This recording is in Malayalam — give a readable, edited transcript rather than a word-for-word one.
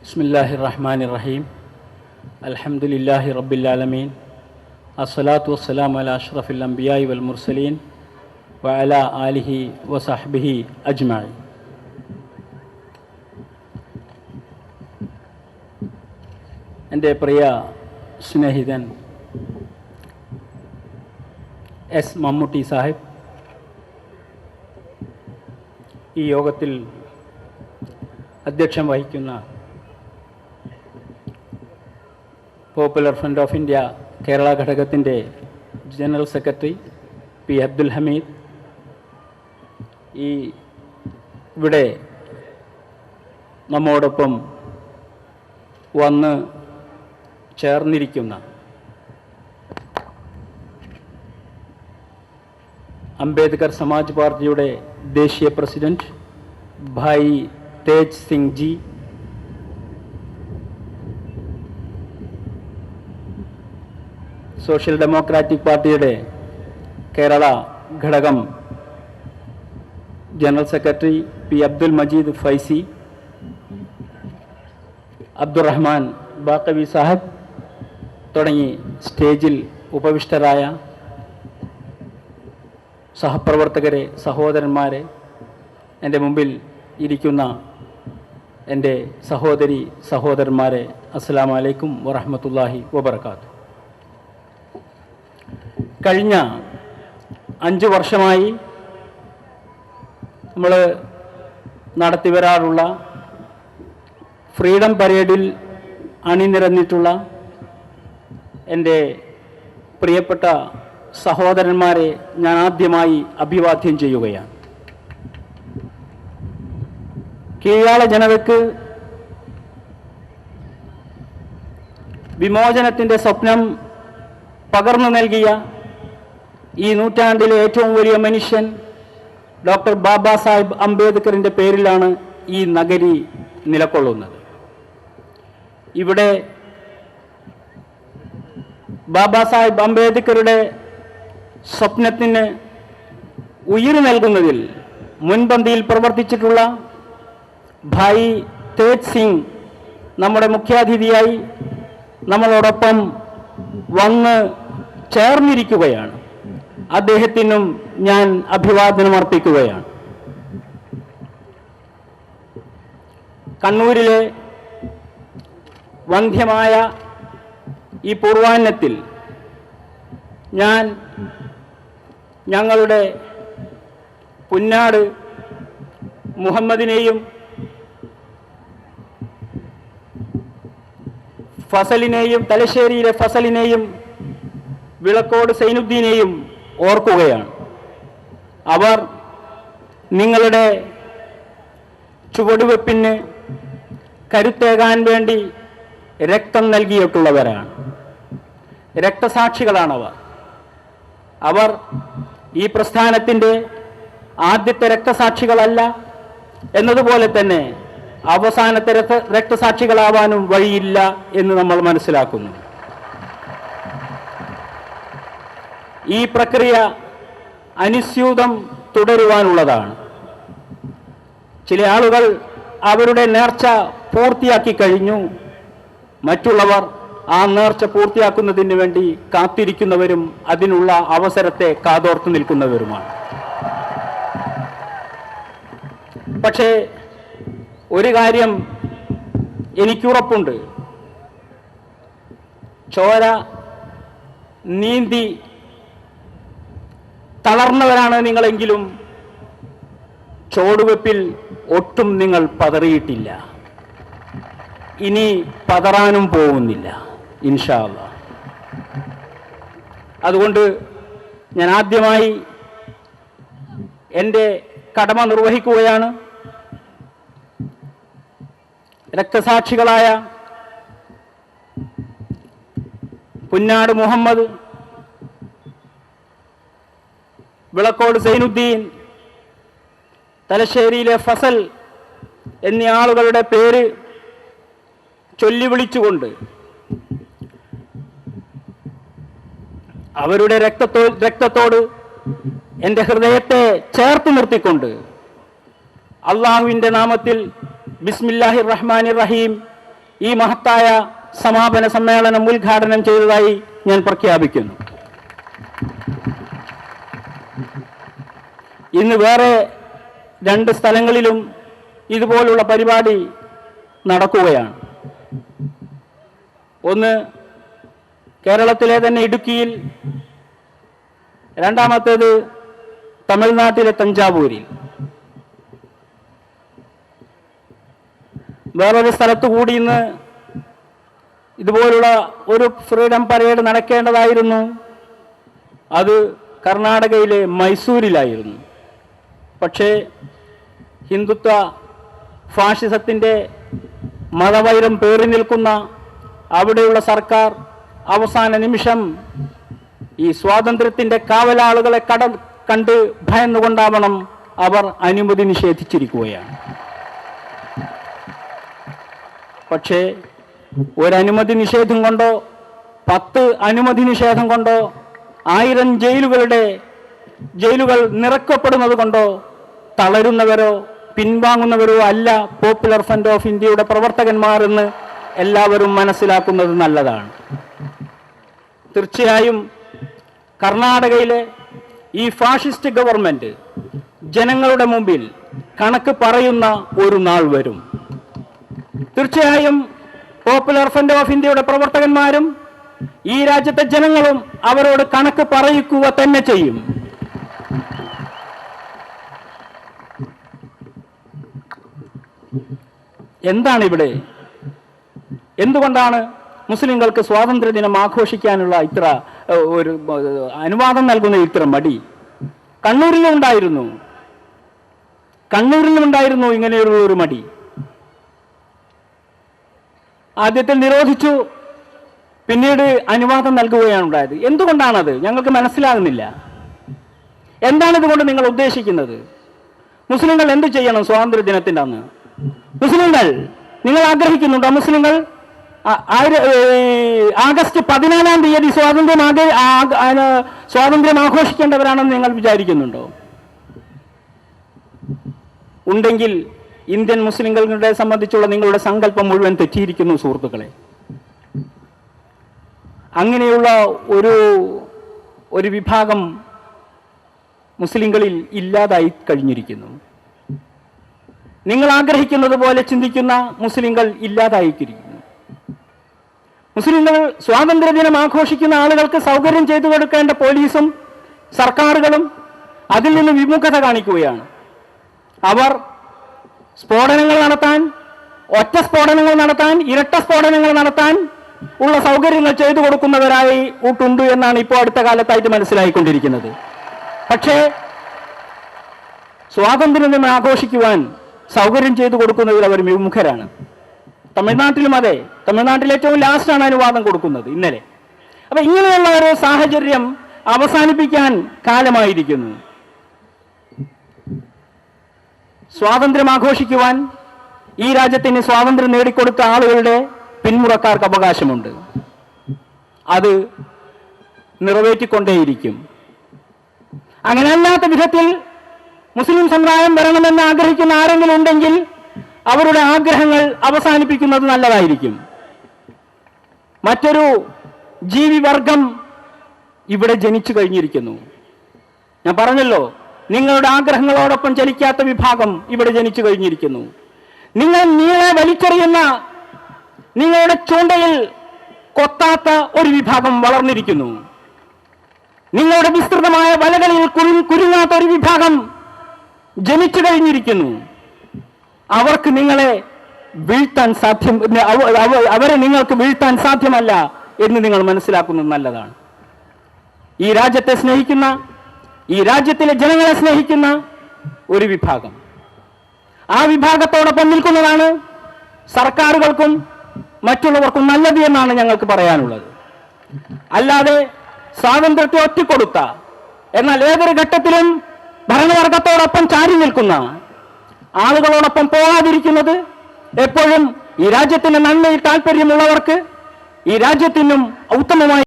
ബിസ്മില്ലാഹിർ റഹ്മാനിർ റഹീം. അൽഹംദുലില്ലാഹി റബ്ബിൽ ആലമീൻ. അസ്സലാത്തു വസ്സലാമു അലാ അഷ്റഫിൽ അംബിയാഇ വൽ മുർസലീൻ വഅലാ ആലിഹി വസഹ്ബിഹി അജ്മഈൻ. എൻ്റെ പ്രിയ സ്നേഹിതൻ എസ് മമ്മൂട്ടി സാഹിബ് ഈ യോഗത്തിൽ അധ്യക്ഷം വഹിക്കുന്ന popular front of India Kerala ഘടകത്തിൻ്റെ general secretary P Abdul Hameed, ഇവിടെ നമ്മോടൊപ്പം വന്ന് ചേർന്നിരിക്കുന്ന അംബേദ്കർ സമാജ് പാർട്ടിയുടെ ദേശീയ president Bhai Tej Singh ji, social democratic പാർട്ടിയുടെ കേരള ഘടകം general secretary P Abdul Majeed Faizi, Abdurahman Baqavi Sahib തുടങ്ങി സ്റ്റേജിൽ ഉപവിഷ്ടരായ സഹപ്രവർത്തകരെ, സഹോദരന്മാരെ, എൻ്റെ മുമ്പിൽ ഇരിക്കുന്ന എൻ്റെ സഹോദരി സഹോദരന്മാരെ, അസ്സലാമു അലൈക്കും വറഹ്മത്തുള്ളാഹി വബറകാതുഹു. കഴിഞ്ഞ 5 വർഷമായി നമ്മൾ നടത്തിവരാറുള്ള ഫ്രീഡം പരേഡിൽ അണിനിരന്നിട്ടുള്ള എൻ്റെ പ്രിയപ്പെട്ട സഹോദരന്മാരെ ഞാൻ ആദ്യമായി അഭിവാദ്യം ചെയ്യുകയാണ്. കീഴാള ജനതയ്ക്ക് വിമോചനത്തിൻ്റെ സ്വപ്നം പകർന്നു നൽകിയ ഈ നൂറ്റാണ്ടിലെ ഏറ്റവും വലിയ മനുഷ്യൻ ഡോക്ടർ ബാബാ സാഹിബ് അംബേദ്കറിൻ്റെ പേരിലാണ് ഈ നഗരി നിലകൊള്ളുന്നത്. ഇവിടെ ബാബാ സാഹിബ് അംബേദ്കറുടെ സ്വപ്നത്തിന് ഉയിർ നൽകുന്നതിൽ മുൻപന്തിയിൽ പ്രവർത്തിച്ചിട്ടുള്ള ഭായ് തേജ് സിംഗ് നമ്മുടെ മുഖ്യാതിഥിയായി നമ്മളോടൊപ്പം വന്ന് ചേർന്നിരിക്കുകയാണ്. അദ്ദേഹത്തിനും ഞാൻ അഭിവാദനം അർപ്പിക്കുകയാണ്. കണ്ണൂരിലെ വന്ധ്യമായ ഈ പൂർവാഹ്നത്തിൽ ഞാൻ ഞങ്ങളുടെ പുന്നാട് മുഹമ്മദിനെയും ഫസലിനെയും, തലശ്ശേരിയിലെ ഫസലിനെയും വിളക്കോട് സൈനുദ്ദീനെയും ഓർക്കുകയാണ്. അവർ നിങ്ങളുടെ ചുവടുവെപ്പിന് കരുത്തേകാൻ വേണ്ടി രക്തം നൽകിയിട്ടുള്ളവരാണ്, രക്തസാക്ഷികളാണവർ. അവർ ഈ പ്രസ്ഥാനത്തിൻ്റെ ആദ്യത്തെ രക്തസാക്ഷികളല്ല എന്നതുപോലെ തന്നെ അവസാനത്തെ രക്തസാക്ഷികളാവാനും വഴിയില്ല എന്ന് നമ്മൾ മനസ്സിലാക്കുന്നു. ഈ പ്രക്രിയ അനുസ്യൂതം തുടരുവാനുള്ളതാണ്. ചില ആളുകൾ അവരുടെ നേർച്ച പൂർത്തിയാക്കി കഴിഞ്ഞു, മറ്റുള്ളവർ ആ നേർച്ച പൂർത്തിയാക്കുന്നതിന് വേണ്ടി കാത്തിരിക്കുന്നവരും അതിനുള്ള അവസരത്തെ കാതോർത്തു നിൽക്കുന്നവരുമാണ്. പക്ഷേ ഒരു കാര്യം എനിക്കുറപ്പുണ്ട്, ചോര നീന്തി തളർന്നവരാണ് നിങ്ങളെങ്കിലും ചുവടുവെപ്പിൽ ഒട്ടും നിങ്ങൾ പതറിയിട്ടില്ല, ഇനി പതറാനും പോകുന്നില്ല ഇൻഷാ അല്ലാഹ്. അതുകൊണ്ട് ഞാൻ ആദ്യമായി എൻ്റെ കടമ നിർവഹിക്കുകയാണ്. രക്തസാക്ഷികളായ പുന്നാട് മുഹമ്മദ്, വിളക്കോട് സൈനുദ്ദീൻ, തലശ്ശേരിയിലെ ഫസൽ എന്നീ ആളുകളുടെ പേര് ചൊല്ലി വിളിച്ചുകൊണ്ട് അവരുടെ രക്തത്തോട് എൻ്റെ ഹൃദയത്തെ ചേർത്ത് നിർത്തിക്കൊണ്ട് അള്ളാഹുവിൻ്റെ നാമത്തിൽ ബിസ്മില്ലാഹിർ റഹ്മാനിർ റഹീം ഈ മഹത്തായ സമാപന സമ്മേളനം ഉദ്ഘാടനം ചെയ്തതായി ഞാൻ പ്രഖ്യാപിക്കുന്നു. ഇന്ന് വേറെ 2 സ്ഥലങ്ങളിലും ഇതുപോലുള്ള പരിപാടി നടക്കുകയാണ്. ഒന്ന് കേരളത്തിലെ തന്നെ ഇടുക്കിയിൽ, രണ്ടാമത്തേത് തമിഴ്നാട്ടിലെ തഞ്ചാവൂരിൽ. വേറൊരു സ്ഥലത്തു കൂടി ഇന്ന് ഇതുപോലുള്ള ഒരു ഫ്രീഡം പരേഡ് നടക്കേണ്ടതായിരുന്നു. അത് കർണാടകയിലെ മൈസൂരിലായിരുന്നു. പക്ഷേ ഹിന്ദുത്വ ഫാഷിസത്തിൻ്റെ മതവൈരം പേറി നിൽക്കുന്ന അവിടെയുള്ള സർക്കാർ അവസാന നിമിഷം ഈ സ്വാതന്ത്ര്യത്തിൻ്റെ കാവലാളുകളെ കണ്ട് ഭയന്നുകൊണ്ടാവണം അവർ അനുമതി നിഷേധിച്ചിരിക്കുകയാണ്. പക്ഷേ ഒരനുമതി നിഷേധം കൊണ്ടോ 10 അനുമതി നിഷേധം കൊണ്ടോ 1000 ജയിലുകൾ നിറക്കപ്പെടുന്നത് കൊണ്ടോ തളരുന്നവരോ പിൻവാങ്ങുന്നവരോ അല്ല പോപ്പുലർ ഫ്രണ്ട് ഓഫ് ഇന്ത്യയുടെ പ്രവർത്തകന്മാർ എന്ന് എല്ലാവരും മനസ്സിലാക്കുന്നത് നല്ലതാണ്. തീർച്ചയായും കർണാടകയിലെ ഈ ഫാഷിസ്റ്റ് ഗവൺമെന്റ് ജനങ്ങളുടെ മുമ്പിൽ കണക്ക് പറയുന്ന ഒരു നാൾ വരും. തീർച്ചയായും പോപ്പുലർ ഫ്രണ്ട് ഓഫ് ഇന്ത്യയുടെ പ്രവർത്തകന്മാരും ഈ രാജ്യത്തെ ജനങ്ങളും അവരോട് കണക്ക് പറയിക്കുക തന്നെ ചെയ്യും. എന്താണ് ഇവിടെ, എന്തുകൊണ്ടാണ് മുസ്ലിങ്ങൾക്ക് സ്വാതന്ത്ര്യ ദിനം ആഘോഷിക്കാനുള്ള ഇത്ര ഒരു അനുവാദം നൽകുന്ന ഇത്ര മടി? കണ്ണൂരിലും ഉണ്ടായിരുന്നു ഇങ്ങനെയൊരു മടി. ആദ്യത്തിൽ നിരോധിച്ചു, പിന്നീട് അനുവാദം നൽകുകയാണ് ഉണ്ടായത്. എന്തുകൊണ്ടാണത്? ഞങ്ങൾക്ക് മനസ്സിലാകുന്നില്ല. എന്താണ് ഇതുകൊണ്ട് നിങ്ങൾ ഉദ്ദേശിക്കുന്നത്? മുസ്ലിങ്ങൾ എന്ത് ചെയ്യണം സ്വാതന്ത്ര്യ ദിനത്തിൻ്റെ അന്ന്? മുസ്ലിങ്ങൾ, നിങ്ങൾ ആഗ്രഹിക്കുന്നുണ്ടോ മുസ്ലിങ്ങൾ ആഗസ്റ്റ് 14-ാം തീയതി സ്വാതന്ത്ര്യം ആഘോഷിക്കേണ്ടവരാണെന്ന് നിങ്ങൾ വിചാരിക്കുന്നുണ്ടോ? ഉണ്ടെങ്കിൽ ഇന്ത്യൻ മുസ്ലിങ്ങളെ സംബന്ധിച്ചുള്ള നിങ്ങളുടെ സങ്കല്പം മുഴുവൻ തെറ്റിയിരിക്കുന്നു സുഹൃത്തുക്കളെ. അങ്ങനെയുള്ള ഒരു വിഭാഗം മുസ്ലിങ്ങളിൽ ഇല്ലാതായി കഴിഞ്ഞിരിക്കുന്നു. നിങ്ങൾ ആഗ്രഹിക്കുന്നത് പോലെ ചിന്തിക്കുന്ന മുസ്ലിങ്ങൾ ഇല്ലാതായിരിക്കുന്നു. മുസ്ലിങ്ങൾ സ്വാതന്ത്ര്യ ദിനം ആഘോഷിക്കുന്ന ആളുകൾക്ക് സൗകര്യം ചെയ്തു കൊടുക്കേണ്ട പോലീസും സർക്കാരുകളും അതിൽ നിന്ന് വിമുഖത കാണിക്കുകയാണ്. അവർ സ്ഫോടനങ്ങൾ നടത്താൻ, ഒറ്റ സ്ഫോടനങ്ങൾ നടത്താൻ, ഇരട്ട സ്ഫോടനങ്ങൾ നടത്താൻ ഉള്ള സൗകര്യങ്ങൾ ചെയ്തു കൊടുക്കുന്നവരായി ഉണ്ട് എന്നാണ് ഇപ്പോൾ അടുത്ത കാലത്തായിട്ട് മനസ്സിലായിക്കൊണ്ടിരിക്കുന്നത്. പക്ഷേ സ്വാതന്ത്ര്യ ദിനം ആഘോഷിക്കുവാൻ സൗകര്യം ചെയ്തു കൊടുക്കുന്നതിൽ അവർ വിമുഖരാണ്. തമിഴ്നാട്ടിലും അതെ, തമിഴ്നാട്ടിൽ ഏറ്റവും ലാസ്റ്റാണ് അനുവാദം കൊടുക്കുന്നത് ഇന്നലെ. അപ്പൊ ഇങ്ങനെയുള്ള ഒരു സാഹചര്യം അവസാനിപ്പിക്കാൻ കാലമായിരിക്കുന്നു. സ്വാതന്ത്ര്യം ആഘോഷിക്കുവാൻ ഈ രാജ്യത്തിന് സ്വാതന്ത്ര്യം നേടിക്കൊടുത്ത ആളുകളുടെ പിന്മുറക്കാർക്ക് അവകാശമുണ്ട്. അത് നിറവേറ്റിക്കൊണ്ടേയിരിക്കും. അങ്ങനെയല്ലാത്ത വിധത്തിൽ മുസ്ലിം സമുദായം വരണമെന്ന് ആഗ്രഹിക്കുന്ന ആരെങ്കിലും ഉണ്ടെങ്കിൽ അവരുടെ ആഗ്രഹങ്ങൾ അവസാനിപ്പിക്കുന്നത് നല്ലതായിരിക്കും. മറ്റൊരു ജീവിവർഗം ഇവിടെ ജനിച്ചു കഴിഞ്ഞിരിക്കുന്നു. ഞാൻ പറഞ്ഞല്ലോ, നിങ്ങളുടെ ആഗ്രഹങ്ങളോടൊപ്പം ചലിക്കാത്ത വിഭാഗം ഇവിടെ ജനിച്ചു കഴിഞ്ഞിരിക്കുന്നു. നിങ്ങൾ നീളെ വലിച്ചെറിയുന്ന, നിങ്ങളുടെ ചൂണ്ടയിൽ കൊത്താത്ത ഒരു വിഭാഗം വളർന്നിരിക്കുന്നു. നിങ്ങളുടെ വിസ്തൃതമായ വലകളിൽ കുരുങ്ങാത്ത ഒരു വിഭാഗം ജനിച്ചു കഴിഞ്ഞിരിക്കുന്നു. അവർക്ക് നിങ്ങളെ വീഴ്ത്താൻ അവരെ നിങ്ങൾക്ക് വീഴ്ത്താൻ സാധ്യമല്ല എന്ന് നിങ്ങൾ മനസ്സിലാക്കുന്നത് നല്ലതാണ്. ഈ രാജ്യത്തെ സ്നേഹിക്കുന്ന, ഈ രാജ്യത്തിലെ ജനങ്ങളെ സ്നേഹിക്കുന്ന ഒരു വിഭാഗം, ആ വിഭാഗത്തോടൊപ്പം നിൽക്കുന്നതാണ് സർക്കാരുകൾക്കും മറ്റുള്ളവർക്കും നല്ലത് എന്നാണ് ഞങ്ങൾക്ക് പറയാനുള്ളത്. അല്ലാതെ സ്വാതന്ത്ര്യത്തെ ഒറ്റിക്കൊടുത്ത, എന്നാൽ ഏതൊരു ഘട്ടത്തിലും ഭരണവർഗത്തോടൊപ്പം ചാരി നിൽക്കുന്ന ആളുകളോടൊപ്പം പോകാതിരിക്കുന്നത് എപ്പോഴും ഈ രാജ്യത്തിന്റെ നന്മയിൽ താല്പര്യമുള്ളവർക്ക് ഈ രാജ്യത്തിനും ഉത്തമമായി